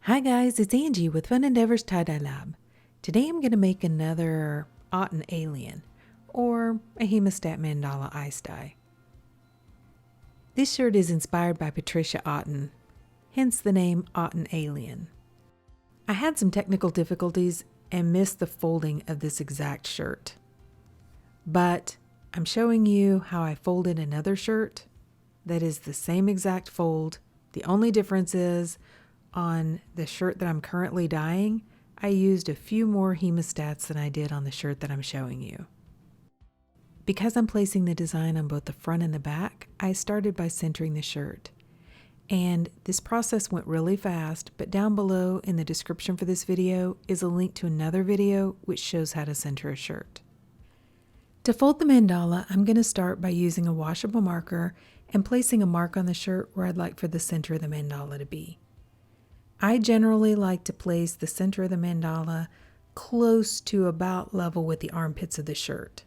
Hi guys, it's Angie with Fun Endeavors Tie-Dye Lab. Today I'm going to make another Otten Alien, or a Hemostat Mandala ice dye. This shirt is inspired by Patricia Otten, hence the name Otten Alien. I had some technical difficulties and missed the folding of this exact shirt. But I'm showing you how I folded another shirt that is the same exact fold. The only difference is on the shirt that I'm currently dyeing, I used a few more hemostats than I did on the shirt that I'm showing you. Because I'm placing the design on both the front and the back, I started by centering the shirt. And this process went really fast, but down below in the description for this video is a link to another video which shows how to center a shirt. To fold the mandala, I'm going to start by using a washable marker and placing a mark on the shirt where I'd like for the center of the mandala to be. I generally like to place the center of the mandala close to about level with the armpits of the shirt.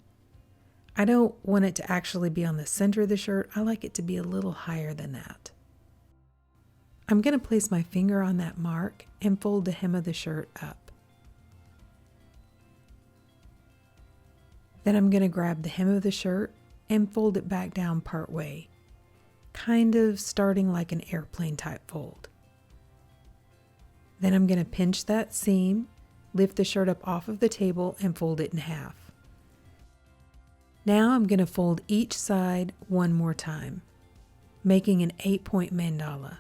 I don't want it to actually be on the center of the shirt. I like it to be a little higher than that. I'm going to place my finger on that mark and fold the hem of the shirt up. Then I'm going to grab the hem of the shirt and fold it back down part way, kind of starting like an airplane type fold. Then I'm going to pinch that seam, lift the shirt up off of the table and fold it in half. Now I'm going to fold each side one more time, making an 8-point mandala.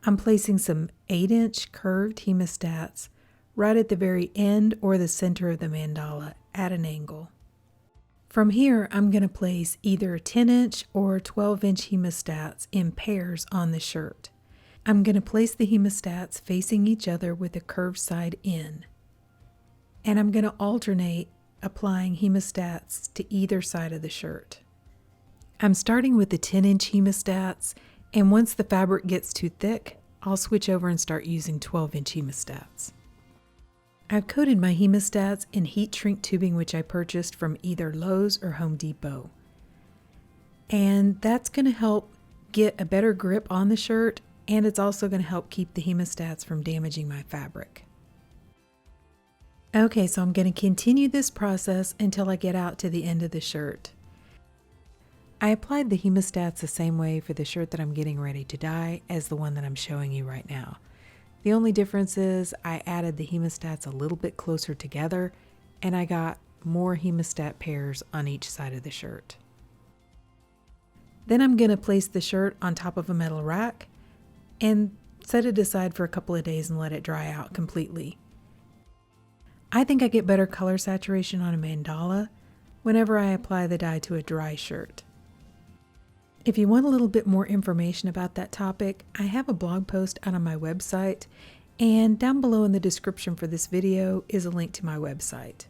I'm placing some 8-inch curved hemostats right at the very end or the center of the mandala at an angle. From here, I'm going to place either 10-inch or 12-inch hemostats in pairs on the shirt. I'm going to place the hemostats facing each other with the curved side in. And I'm going to alternate applying hemostats to either side of the shirt. I'm starting with the 10-inch hemostats, and once the fabric gets too thick, I'll switch over and start using 12-inch hemostats. I've coated my hemostats in heat shrink tubing which I purchased from either Lowe's or Home Depot. And that's going to help get a better grip on the shirt, and it's also going to help keep the hemostats from damaging my fabric. Okay, so I'm going to continue this process until I get out to the end of the shirt. I applied the hemostats the same way for the shirt that I'm getting ready to dye as the one that I'm showing you right now. The only difference is I added the hemostats a little bit closer together and I got more hemostat pairs on each side of the shirt. Then I'm going to place the shirt on top of a metal rack and set it aside for a couple of days and let it dry out completely. I think I get better color saturation on a mandala whenever I apply the dye to a dry shirt. If you want a little bit more information about that topic, I have a blog post out on my website, and down below in the description for this video is a link to my website.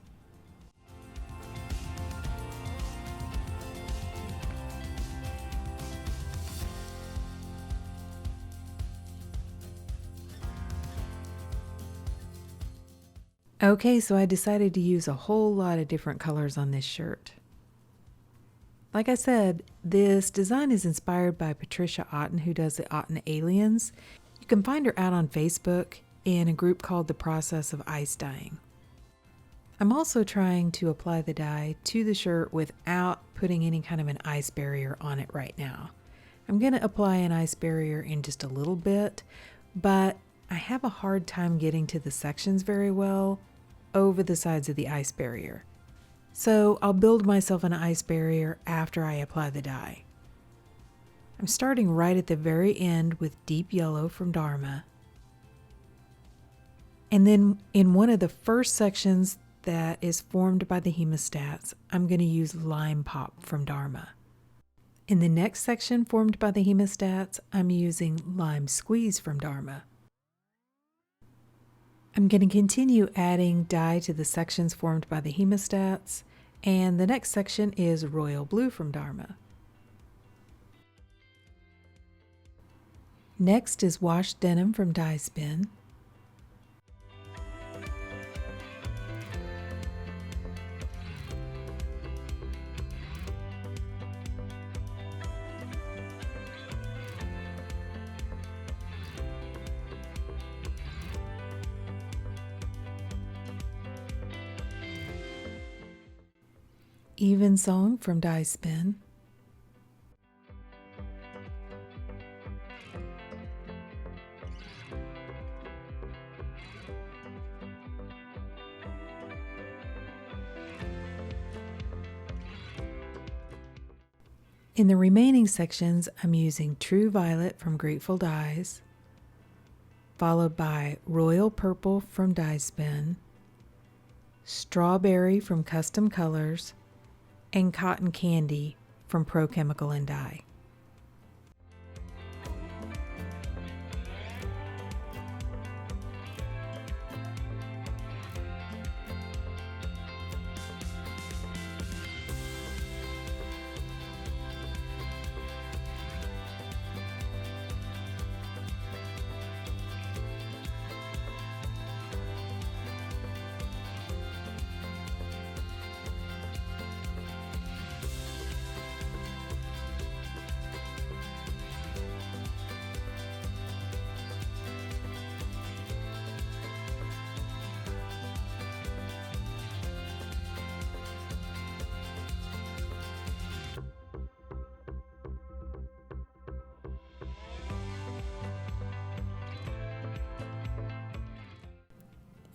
Okay, so I decided to use a whole lot of different colors on this shirt. Like I said, this design is inspired by Patricia Otten, who does the Otten Aliens. You can find her out on Facebook in a group called The Process of Ice Dyeing. I'm also trying to apply the dye to the shirt without putting any kind of an ice barrier on it right now. I'm going to apply an ice barrier in just a little bit, but I have a hard time getting to the sections very well over the sides of the ice barrier. So I'll build myself an ice barrier after I apply the dye. I'm starting right at the very end with deep yellow from Dharma. And then in one of the first sections that is formed by the hemostats, I'm going to use Lime Pop from Dharma. In the next section formed by the hemostats, I'm using Lime Squeeze from Dharma. I'm going to continue adding dye to the sections formed by the hemostats, and the next section is Royal Blue from Dharma. Next is washed denim from Die Spin. Even Song from Die Spin. In the remaining sections, I'm using True Violet from Grateful Dyes, followed by Royal Purple from Die Spin, Strawberry from Custom Colors, and Cotton Candy from Pro Chemical and Dye.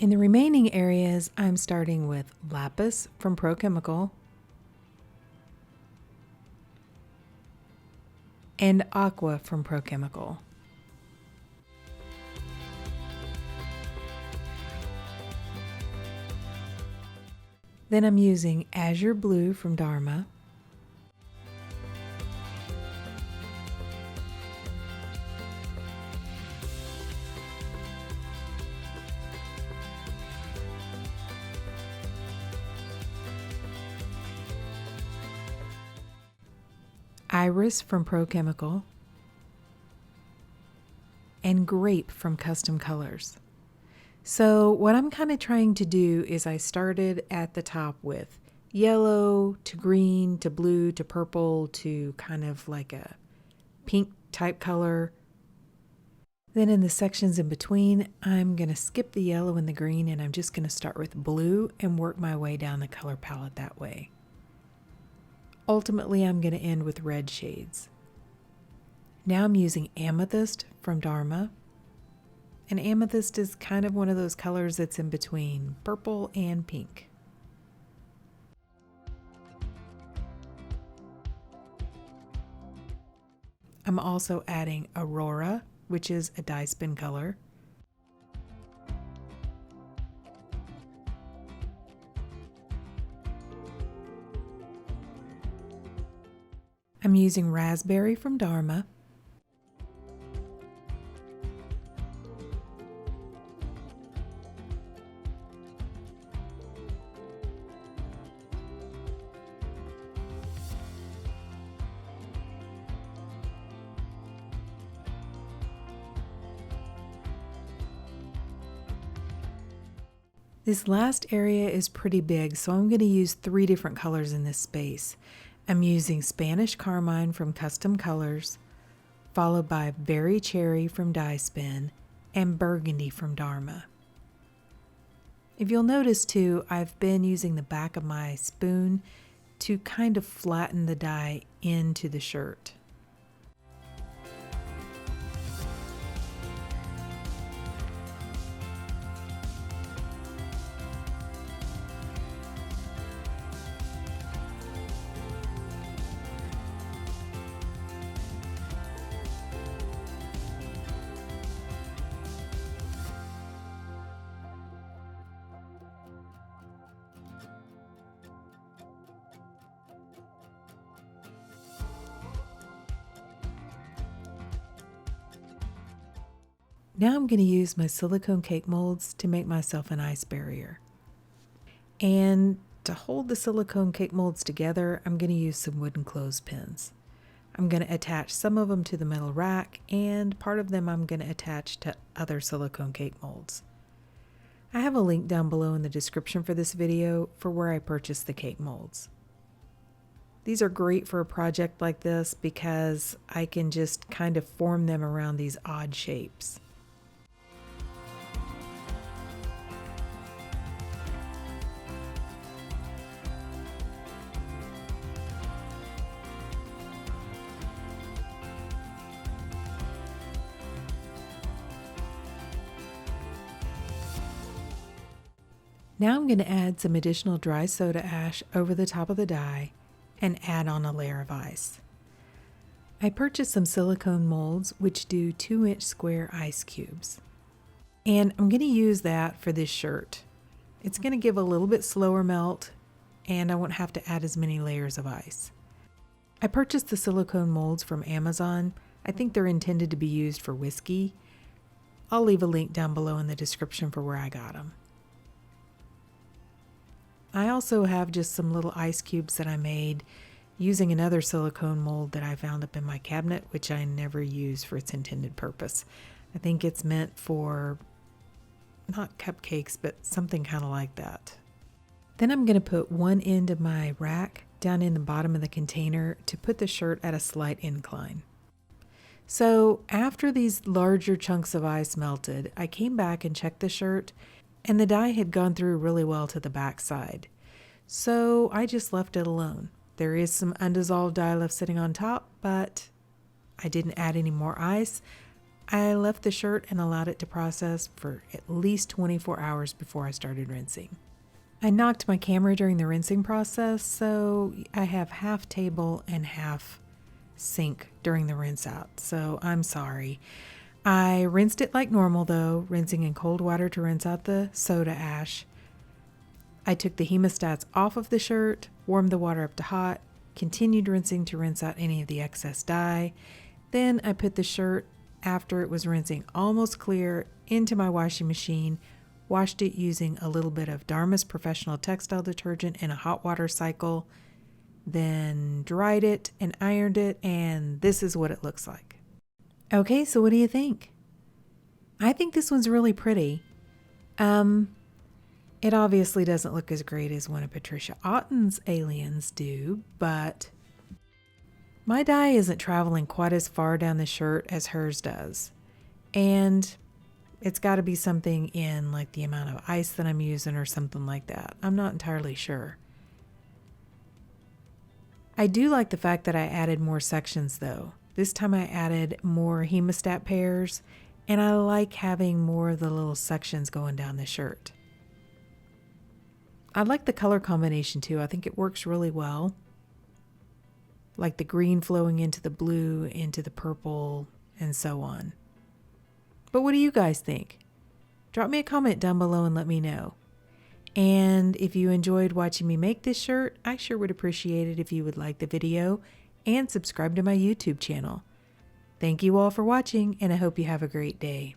In the remaining areas, I'm starting with Lapis from Pro Chemical and Aqua from Pro Chemical. Then I'm using Azure Blue from Dharma, Iris from Pro Chemical, and Grape from Custom Colors. So what I'm kind of trying to do is I started at the top with yellow to green to blue to purple to kind of like a pink type color. Then in the sections in between, I'm going to skip the yellow and the green, and I'm just going to start with blue and work my way down the color palette that way. Ultimately, I'm going to end with red shades. Now I'm using Amethyst from Dharma. And Amethyst is kind of one of those colors that's in between purple and pink. I'm also adding Aurora, which is a dye spin color. I'm using Raspberry from Dharma. This last area is pretty big, so I'm going to use 3 different colors in this space. I'm using Spanish Carmine from Custom Colors, followed by Berry Cherry from Die Spin, and Burgundy from Dharma. If you'll notice too, I've been using the back of my spoon to kind of flatten the dye into the shirt. Now I'm going to use my silicone cake molds to make myself an ice barrier. And to hold the silicone cake molds together, I'm going to use some wooden clothespins. I'm going to attach some of them to the metal rack, and part of them I'm going to attach to other silicone cake molds. I have a link down below in the description for this video for where I purchased the cake molds. These are great for a project like this because I can just kind of form them around these odd shapes. Now I'm going to add some additional dry soda ash over the top of the die and add on a layer of ice. I purchased some silicone molds which do 2-inch square ice cubes. And I'm going to use that for this shirt. It's going to give a little bit slower melt and I won't have to add as many layers of ice. I purchased the silicone molds from Amazon. I think they're intended to be used for whiskey. I'll leave a link down below in the description for where I got them. I also have just some little ice cubes that I made using another silicone mold that I found up in my cabinet, which I never use for its intended purpose. I think it's meant for not cupcakes, but something kind of like that. Then I'm going to put one end of my rack down in the bottom of the container to put the shirt at a slight incline. So after these larger chunks of ice melted, I came back and checked the shirt, and the dye had gone through really well to the back side. So I just left it alone. There is some undissolved dye left sitting on top, but I didn't add any more ice. I left the shirt and allowed it to process for at least 24 hours before I started rinsing. I knocked my camera during the rinsing process, so I have half table and half sink during the rinse out, so I'm sorry. I rinsed it like normal though, rinsing in cold water to rinse out the soda ash. I took the hemostats off of the shirt, warmed the water up to hot, continued rinsing to rinse out any of the excess dye. Then I put the shirt, after it was rinsing almost clear, into my washing machine, washed it using a little bit of Dharma's Professional Textile Detergent in a hot water cycle, then dried it and ironed it, and this is what it looks like. Okay, so what do you think? I think this one's really pretty. It obviously doesn't look as great as one of Patricia Otten's aliens do, but my dye isn't traveling quite as far down the shirt as hers does. And it's got to be something in like the amount of ice that I'm using or something like that. I'm not entirely sure. I do like the fact that I added more sections though. This time I added more hemostat pairs, and I like having more of the little sections going down the shirt. I like the color combination too. I think it works really well. Like the green flowing into the blue, into the purple, and so on. But what do you guys think? Drop me a comment down below and let me know. And if you enjoyed watching me make this shirt, I sure would appreciate it if you would like the video and subscribe to my YouTube channel. Thank you all for watching, and I hope you have a great day.